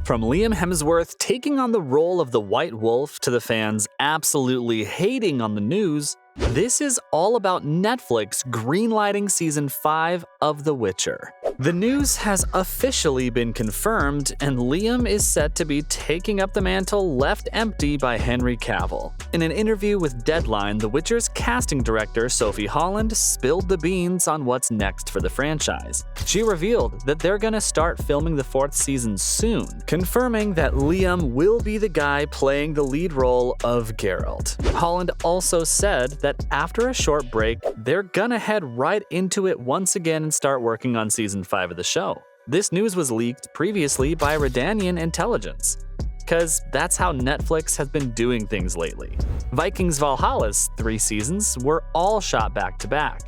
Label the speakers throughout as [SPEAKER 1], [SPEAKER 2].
[SPEAKER 1] From Liam Hemsworth taking on the role of the White Wolf to the fans absolutely hating on the news, this is all about Netflix greenlighting Season 5 of The Witcher. The news has officially been confirmed, and Liam is set to be taking up the mantle left empty by Henry Cavill. In an interview with Deadline, The Witcher's casting director Sophie Holland spilled the beans on what's next for the franchise. She revealed that they're gonna start filming the 4th season soon, confirming that Liam will be the guy playing the lead role of Geralt. Holland also said that after a short break, they're gonna head right into it once again and start working on Season 5 of the show. This news was leaked previously by Redanian Intelligence, because that's how Netflix has been doing things lately. Vikings Valhalla's 3 seasons were all shot back to back.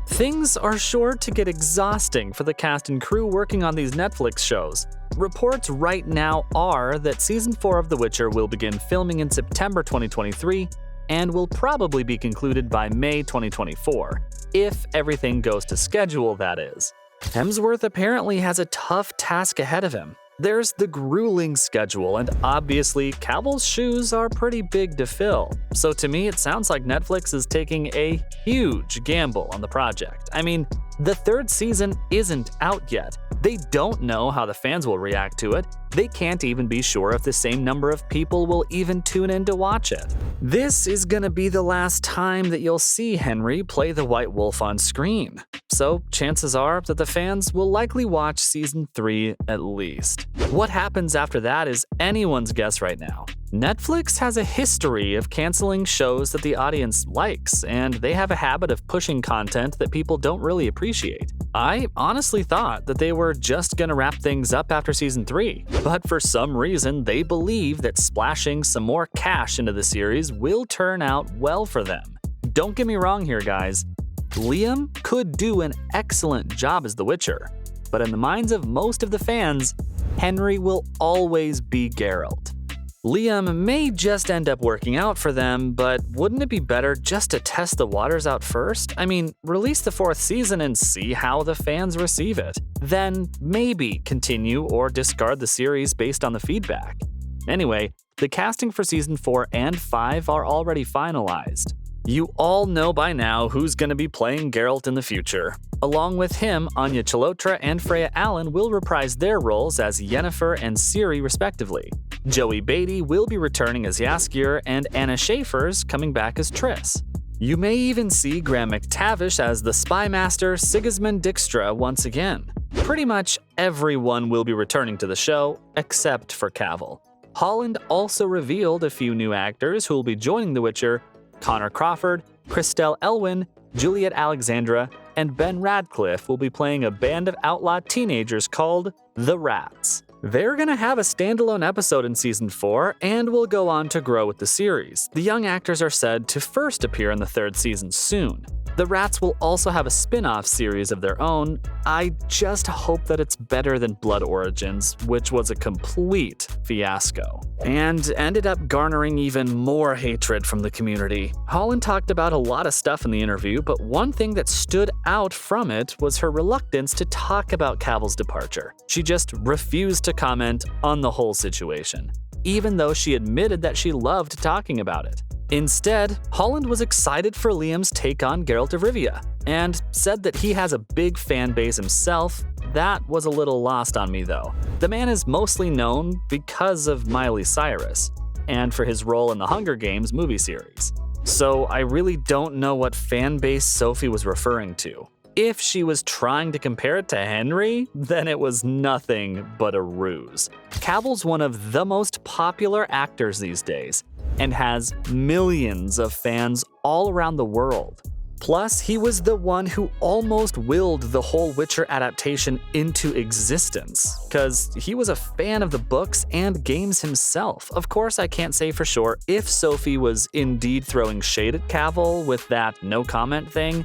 [SPEAKER 1] Things are sure to get exhausting for the cast and crew working on these Netflix shows. Reports right now are that Season 4 of The Witcher will begin filming in September 2023 and will probably be concluded by May 2024, if everything goes to schedule, that is. Hemsworth apparently has a tough task ahead of him. There's the grueling schedule, and obviously Cavill's shoes are pretty big to fill. So to me, it sounds like Netflix is taking a huge gamble on the project. I mean, the 3rd season isn't out yet. They don't know how the fans will react to it. They can't even be sure if the same number of people will even tune in to watch it. This is gonna be the last time that you'll see Henry play the White Wolf on screen. So chances are that the fans will likely watch Season 3 at least. What happens after that is anyone's guess right now. Netflix has a history of canceling shows that the audience likes, and they have a habit of pushing content that people don't really appreciate. I honestly thought that they were just gonna wrap things up after Season 3, but for some reason they believe that splashing some more cash into the series will turn out well for them. Don't get me wrong here, guys. Liam could do an excellent job as The Witcher, but in the minds of most of the fans, Henry will always be Geralt. Liam may just end up working out for them, but wouldn't it be better just to test the waters out first? I mean, release the 4th season and see how the fans receive it. Then maybe continue or discard the series based on the feedback. Anyway, the casting for Season 4 and 5 are already finalized. You all know by now who's going to be playing Geralt in the future. Along with him, Anya Chalotra and Freya Allan will reprise their roles as Yennefer and Ciri respectively. Joey Beatty will be returning as Jaskier, and Anna Schaefer's coming back as Triss. You may even see Graham McTavish as the spy master Sigismund Dijkstra once again. Pretty much everyone will be returning to the show, except for Cavill. Holland also revealed a few new actors who will be joining The Witcher: Connor Crawford, Christelle Elwyn, Juliet Alexandra, and Ben Radcliffe will be playing a band of outlaw teenagers called The Rats. They're gonna have a standalone episode in Season 4 and will go on to grow with the series. The young actors are said to first appear in the 3rd season soon. The Rats will also have a spin-off series of their own. I just hope that it's better than Blood Origins, which was a complete fiasco, and ended up garnering even more hatred from the community. Holland talked about a lot of stuff in the interview, but one thing that stood out from it was her reluctance to talk about Cavill's departure. She just refused to comment on the whole situation, even though she admitted that she loved talking about it. Instead, Holland was excited for Liam's take on Geralt of Rivia, and said that he has a big fan base himself. That was a little lost on me though. The man is mostly known because of Miley Cyrus, and for his role in the Hunger Games movie series. So I really don't know what fan base Sophie was referring to. If she was trying to compare it to Henry, then it was nothing but a ruse. Cavill's one of the most popular actors these days, and has millions of fans all around the world. Plus, he was the one who almost willed the whole Witcher adaptation into existence, because he was a fan of the books and games himself. Of course, I can't say for sure if Sophie was indeed throwing shade at Cavill with that no comment thing,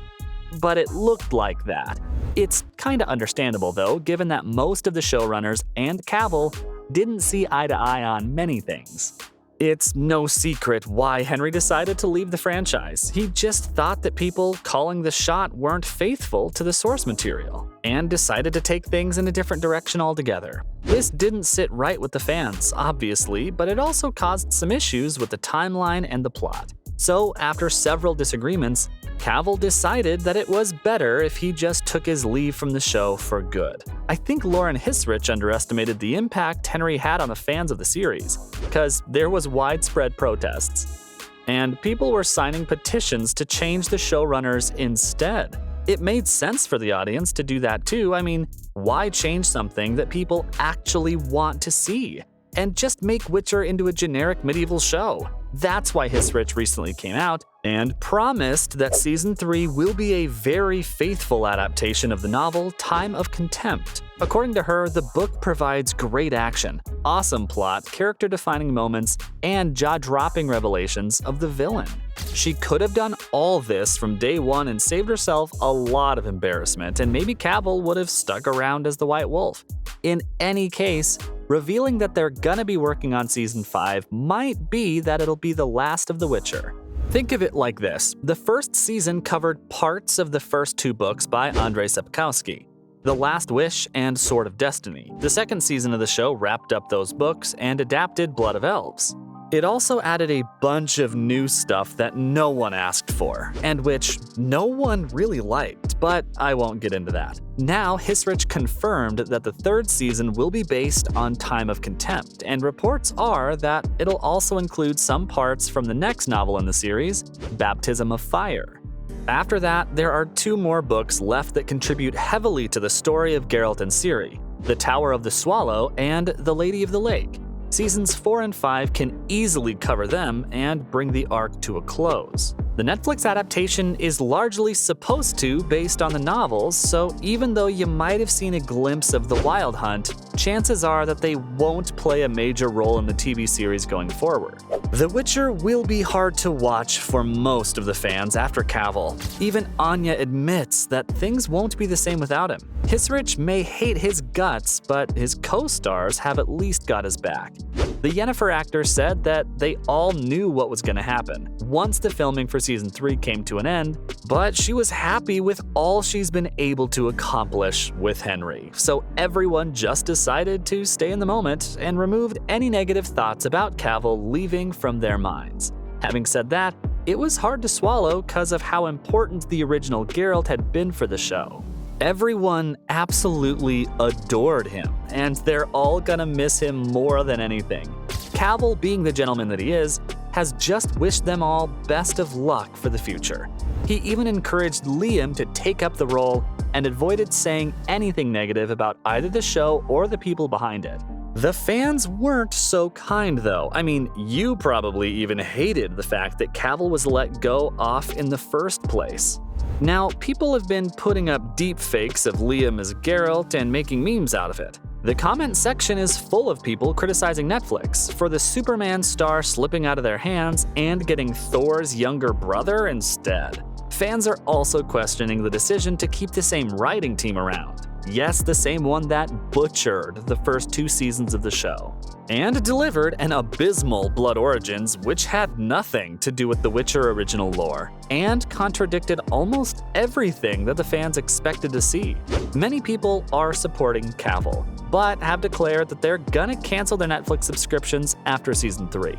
[SPEAKER 1] but it looked like that. It's kinda understandable though, given that most of the showrunners and Cavill didn't see eye to eye on many things. It's no secret why Henry decided to leave the franchise. He just thought that people calling the shot weren't faithful to the source material, and decided to take things in a different direction altogether. This didn't sit right with the fans, obviously, but it also caused some issues with the timeline and the plot. So, after several disagreements, Cavill decided that it was better if he just took his leave from the show for good. I think Lauren Hissrich underestimated the impact Henry had on the fans of the series, because there was widespread protests. And people were signing petitions to change the showrunners instead. It made sense for the audience to do that too. I mean, why change something that people actually want to see? And just make Witcher into a generic medieval show. That's why Hissrich recently came out and promised that Season 3 will be a very faithful adaptation of the novel Time of Contempt. According to her, the book provides great action, awesome plot, character-defining moments, and jaw-dropping revelations of the villain. She could have done all this from day one and saved herself a lot of embarrassment, and maybe Cavill would have stuck around as the White Wolf. In any case, revealing that they're gonna be working on Season 5 might be that it'll be the last of The Witcher. Think of it like this: the first season covered parts of the first two books by Andrzej Sapkowski, The Last Wish and Sword of Destiny. The second season of the show wrapped up those books and adapted Blood of Elves. It also added a bunch of new stuff that no one asked for, and which no one really liked, but I won't get into that. Now, Hissrich confirmed that the third season will be based on Time of Contempt, and reports are that it'll also include some parts from the next novel in the series, Baptism of Fire. After that, there are two more books left that contribute heavily to the story of Geralt and Ciri, The Tower of the Swallow and The Lady of the Lake. Seasons 4 and 5 can easily cover them and bring the arc to a close. The Netflix adaptation is largely supposed to based on the novels, so even though you might have seen a glimpse of the Wild Hunt, chances are that they won't play a major role in the TV series going forward. The Witcher will be hard to watch for most of the fans after Cavill. Even Anya admits that things won't be the same without him. Hissrich may hate his guts, but his co-stars have at least got his back. The Yennefer actor said that they all knew what was going to happen once the filming for Season 3 came to an end, but she was happy with all she's been able to accomplish with Henry. So everyone just decided to stay in the moment and removed any negative thoughts about Cavill leaving from their minds. Having said that, it was hard to swallow because of how important the original Geralt had been for the show. Everyone absolutely adored him, and they're all gonna miss him more than anything. Cavill, being the gentleman that he is, has just wished them all best of luck for the future. He even encouraged Liam to take up the role and avoided saying anything negative about either the show or the people behind it. The fans weren't so kind though. I mean, you probably even hated the fact that Cavill was let go off in the first place. Now, people have been putting up deep fakes of Liam as Geralt and making memes out of it. The comment section is full of people criticizing Netflix for the Superman star slipping out of their hands and getting Thor's younger brother instead. Fans are also questioning the decision to keep the same writing team around. Yes, the same one that butchered the first two seasons of the show, and delivered an abysmal Blood Origins which had nothing to do with the Witcher original lore, and contradicted almost everything that the fans expected to see. Many people are supporting Cavill, but have declared that they're gonna cancel their Netflix subscriptions after Season 3.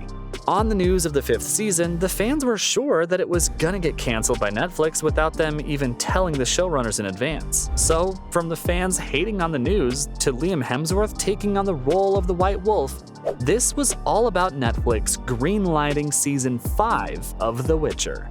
[SPEAKER 1] On the news of the 5th season, the fans were sure that it was gonna get canceled by Netflix without them even telling the showrunners in advance. So, from the fans hating on the news to Liam Hemsworth taking on the role of the White Wolf, this was all about Netflix greenlighting Season 5 of The Witcher.